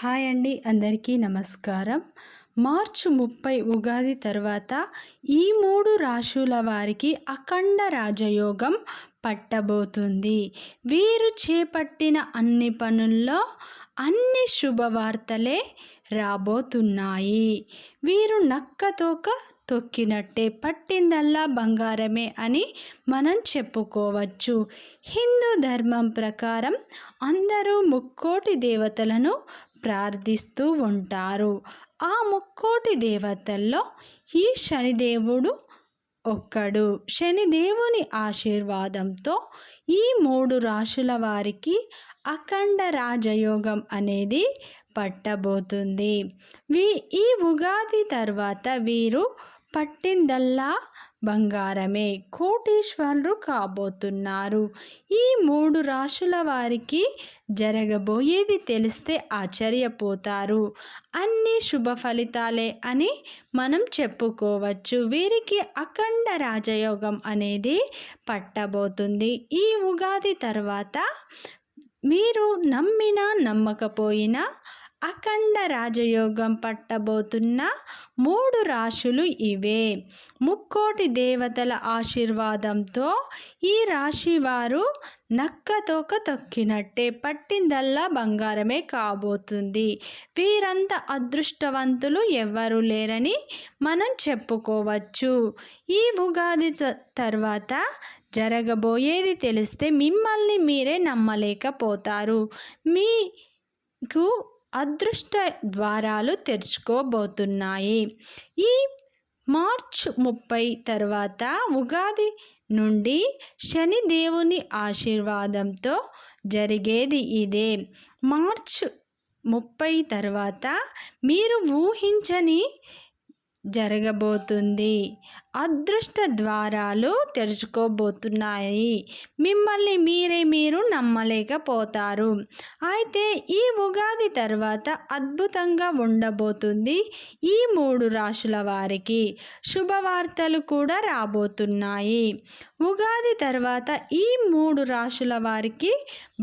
Hi అండి, అందరికీ నమస్కారం. మార్చి 30 ఉగాది తర్వాత ఈ 3 రాశుల వారికి అఖండ రాజయోగం పట్టబోతుంది. వీరు చేపట్టిన అన్ని పనుల్లో అన్ని శుభవార్తలే రాబోతున్నాయి. వీరు నక్కతోక తొక్కినట్టే పట్టిందల్లా బంగారమే అని మనం చెప్పుకోవచ్చు. హిందూ ధర్మం ప్రకారం అందరూ ముక్కోటి దేవతలను ప్రార్థిస్తూ ఉంటారు. ఆ ముక్కోటి దేవతల్లో ఈ శనిదేవుడు ఒక్కడు. శనిదేవుని ఆశీర్వాదంతో ఈ 3 రాశుల వారికి అఖండ రాజయోగం అనేది పట్టబోతుంది. ఈ ఉగాది తర్వాత వీరు పట్టిందల్లా బంగారమే, కోటీశ్వరులు కాబోతున్నారు. ఈ 3 రాశుల వారికి జరగబోయేది తెలిస్తే ఆశ్చర్యపోతారు. అన్ని శుభ ఫలితాలే అని మనం చెప్పుకోవచ్చు. వీరికి అఖండ రాజయోగం అనేది పట్టబోతుంది. ఈ ఉగాది తర్వాత మీరు నమ్మినా నమ్మకపోయినా అఖండ రాజయోగం పట్టబోతున్న 3 రాశులు ఇవే. ముక్కోటి దేవతల ఆశీర్వాదంతో ఈ రాశి వారు నక్కతోక తొక్కినట్టే పట్టిందల్లా బంగారమే కాబోతుంది. వీరంత అదృష్టవంతులు ఎవ్వరూ లేరని మనం చెప్పుకోవచ్చు. ఈ ఉగాది తర్వాత జరగబోయేది తెలిస్తే మిమ్మల్ని మీరే నమ్మలేకపోతారు. మీకు అదృష్ట ద్వారాలు తెరుచుకోబోతున్నాయి. ఈ మార్చ్ 30 తర్వాత ఉగాది నుండి శనిదేవుని ఆశీర్వాదంతో జరిగేది ఇదే. మార్చ్ 30 తర్వాత మీరు ఊహించని జరగబోతుంది. అదృష్ట ద్వారాలు తెరుచుకోబోతున్నాయి. మిమ్మల్ని మీరు నమ్మలేకపోతారు. అయితే ఈ ఉగాది తర్వాత అద్భుతంగా ఉండబోతుంది. ఈ 3 రాశుల వారికి శుభవార్తలు కూడా రాబోతున్నాయి. ఉగాది తర్వాత ఈ 3 రాశుల వారికి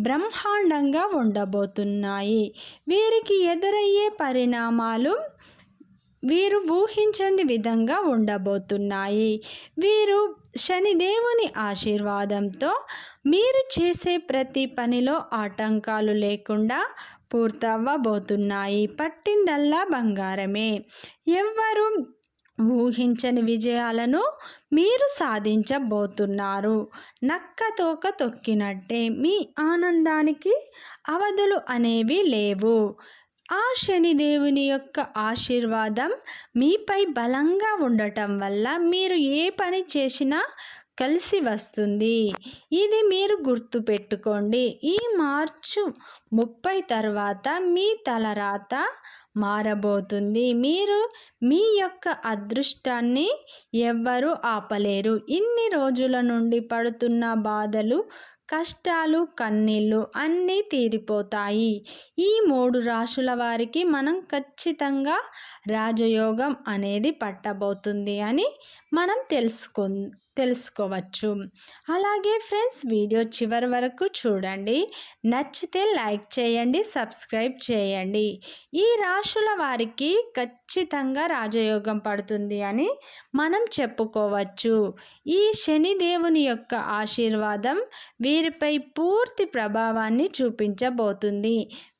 బ్రహ్మాండంగా ఉండబోతున్నాయి. వీరికి ఎదురయ్యే పరిణామాలు వీరు ఊహించని విధంగా ఉండబోతున్నాయి. వీరు శనిదేవుని ఆశీర్వాదంతో మీరు చేసే ప్రతి పనిలో ఆటంకాలు లేకుండా పూర్తవ్వబోతున్నాయి. పట్టిందల్లా బంగారమే. ఎవ్వరు ఊహించని విజయాలను మీరు సాధించబోతున్నారు. నక్కతోక తొక్కినట్టే మీ ఆనందానికి అవధులు అనేవి లేవు. ఆ శనిదేవుని యొక్క ఆశీర్వాదం మీపై బలంగా ఉండటం వల్ల మీరు ఏ పని చేసినా కలిసి వస్తుంది. ఇది మీరు గుర్తుపెట్టుకోండి. ఈ మార్చి 30 తర్వాత మీ తలరాత మారబోతుంది. మీరు మీ యొక్క అదృష్టాన్ని ఎవ్వరూ ఆపలేరు. ఇన్ని రోజుల నుండి పడుతున్న బాధలు, కష్టాలు, కన్నీళ్ళు అన్నీ తీరిపోతాయి. ఈ 3 రాశుల వారికి మనం ఖచ్చితంగా రాజయోగం అనేది పట్టబోతుంది అని మనం తెలుసుకోవచ్చు. అలాగే ఫ్రెండ్స్, వీడియో చివరి వరకు చూడండి. నచ్చితే లైక్ చేయండి, సబ్స్క్రైబ్ చేయండి. ఈ రాశుల వారికి ఖచ్చితంగా రాజయోగం పడుతుంది అని మనం చెప్పుకోవచ్చు. ఈ శనిదేవుని యొక్క ఆశీర్వాదం వీరిపై పూర్తి ప్రభావాన్ని చూపించబోతుంది.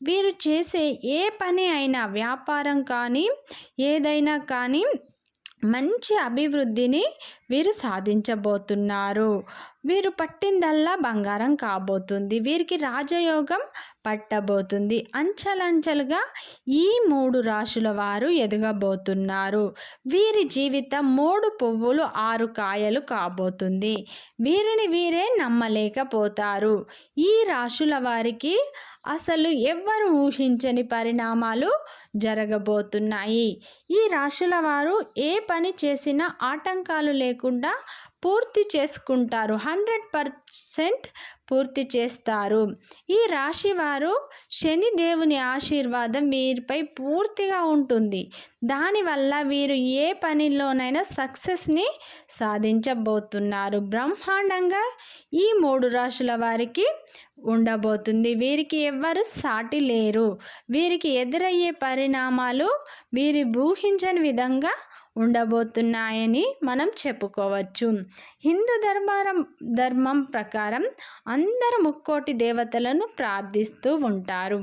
వీరు చేసే ఏ పని అయినా, వ్యాపారం కానీ ఏదైనా కానీ మంచి అభివృద్ధిని వీరు సాధించబోతున్నారు. వీరు పట్టిందల్లా బంగారం కాబోతుంది. వీరికి రాజయోగం పట్టబోతుంది. అంచెలంచెలుగా ఈ 3 రాశుల వారు ఎదగబోతున్నారు. వీరి జీవితం 3 పువ్వులు 6 కాయలు కాబోతుంది. వీరిని వీరే నమ్మలేకపోతారు. ఈ రాశుల వారికి అసలు ఎవ్వరు ఊహించని పరిణామాలు జరగబోతున్నాయి. ఈ రాశుల వారు ఏ పని చేసినా ఆటంకాలు లేకుండా పూర్తి చేసుకుంటారు. 100% పూర్తి చేస్తారు. ఈ రాశి వారు శనిదేవుని ఆశీర్వాదం వీరిపై పూర్తిగా ఉంటుంది. దానివల్ల వీరు ఏ పనిలోనైనా సక్సెస్ని సాధించబోతున్నారు. బ్రహ్మాండంగా ఈ 3 రాశుల వారికి ఉండబోతుంది. వీరికి ఎవ్వరు సాటి లేరు. వీరికి ఎదురయ్యే పరిణామాలు వీరి ఊహించని విధంగా ఉండబోతున్నాయని మనం చెప్పుకోవచ్చు. హిందూ ధర్మం ప్రకారం అందరు ముక్కోటి దేవతలను ప్రార్థిస్తూ ఉంటారు.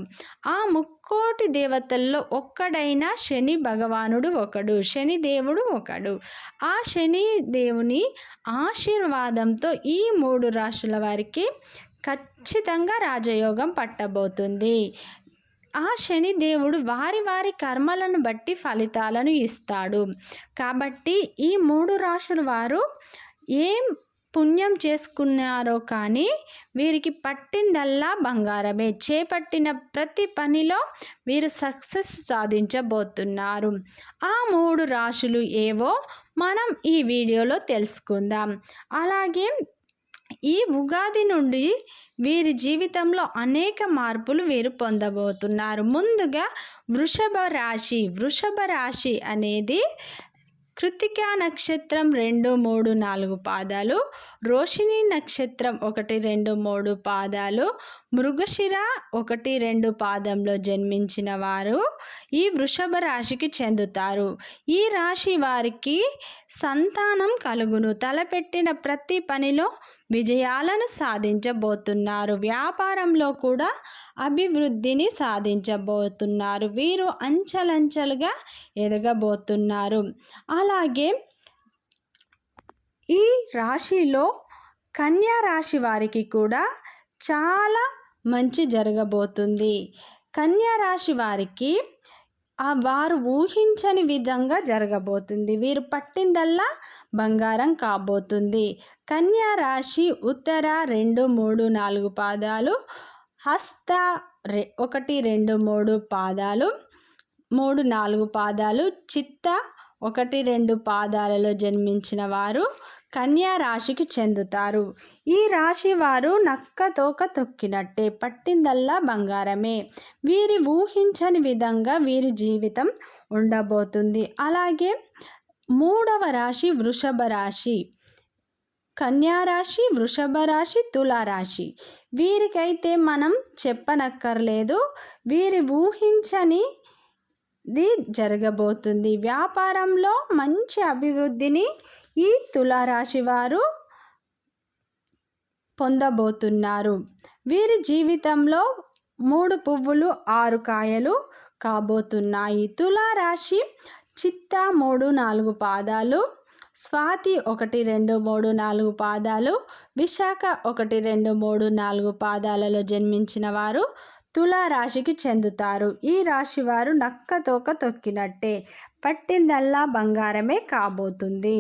ఆ ముక్కోటి దేవతల్లో ఒక్కడైన శని భగవానుడు ఒకడు, శని దేవుడు ఒకడు. ఆ శని దేవుని ఆశీర్వాదంతో ఈ 3 రాశుల వారికి ఖచ్చితంగా రాజయోగం పట్టబోతుంది. ఆ శని దేవుడు వారి వారి కర్మలను బట్టి ఫలితాలను ఇస్తాడు. కాబట్టి ఈ 3 రాశుల వారు ఏం పుణ్యం చేసుకున్నారో కానీ వీరికి పట్టిందల్లా బంగారమే. చేపట్టిన ప్రతి పనిలో వీరు సక్సెస్ సాధించబోతున్నారు. ఆ 3 రాశులు ఏవో మనం ఈ వీడియోలో తెలుసుకుందాం. అలాగే ఈ ఉగాది నుండి వీరి జీవితంలో అనేక మార్పులు వీరు పొందబోతున్నారు. ముందుగా వృషభ రాశి అనేది కృత్తికా నక్షత్రం 2, 3, 4 పాదాలు, రోహిణి నక్షత్రం 1, 2, 3 పాదాలు, మృగశిర 1, 2 పాదంలో జన్మించిన వారు ఈ వృషభ రాశికి చెందుతారు. ఈ రాశి వారికి సంతానం కలుగును. తలపెట్టిన ప్రతి పనిలో విజయాలను సాధించబోతున్నారు. వ్యాపారంలో కూడా అభివృద్ధిని సాధించబోతున్నారు. వీరు అంచెలంచెలుగా ఎదగబోతున్నారు. అలాగే ఈ రాశిలో కన్యా రాశి వారికి కూడా చాలా మంచి జరగబోతుంది. కన్యా రాశి వారికి వారు ఊహించని విధంగా జరగబోతుంది. వీరు పట్టిందల్లా బంగారం కాబోతుంది. కన్యా రాశి ఉత్తర 2, 3, 4 పాదాలు, హస్త 1, 2, 3 పాదాలు, 3, 4 పాదాలు, చిత్త 1, 2 పాదాలలో జన్మించిన వారు కన్యా రాశికి చెందుతారు. ఈ రాశి వారు నక్క తోక తొక్కినట్టే, పట్టిందల్లా బంగారమే. వీరి ఊహించని విధంగా వీరి జీవితం ఉండబోతుంది. అలాగే 3వ రాశి వృషభ రాశి. కన్యా రాశి, వృషభ రాశి, తులారాశి వీరికైతే మనం చెప్పనక్కర్లేదు. వీరి ఊహించనిది జరగబోతుంది. వ్యాపారంలో మంచి అభివృద్ధిని ఈ తులారాశి వారు పొందబోతున్నారు. వీరి జీవితంలో 3 పువ్వులు 6 కాయలు కాబోతున్నాయి. తులారాశి చిత్త 3, 4 పాదాలు, స్వాతి 1, 2, 3, 4 పాదాలు, విశాఖ 1, 2, 3, 4 పాదాలలో జన్మించిన వారు తులారాశికి చెందుతారు. ఈ రాశి వారు నక్క తోక తొక్కినట్టే, పట్టిందల్లా బంగారమే కాబోతుంది.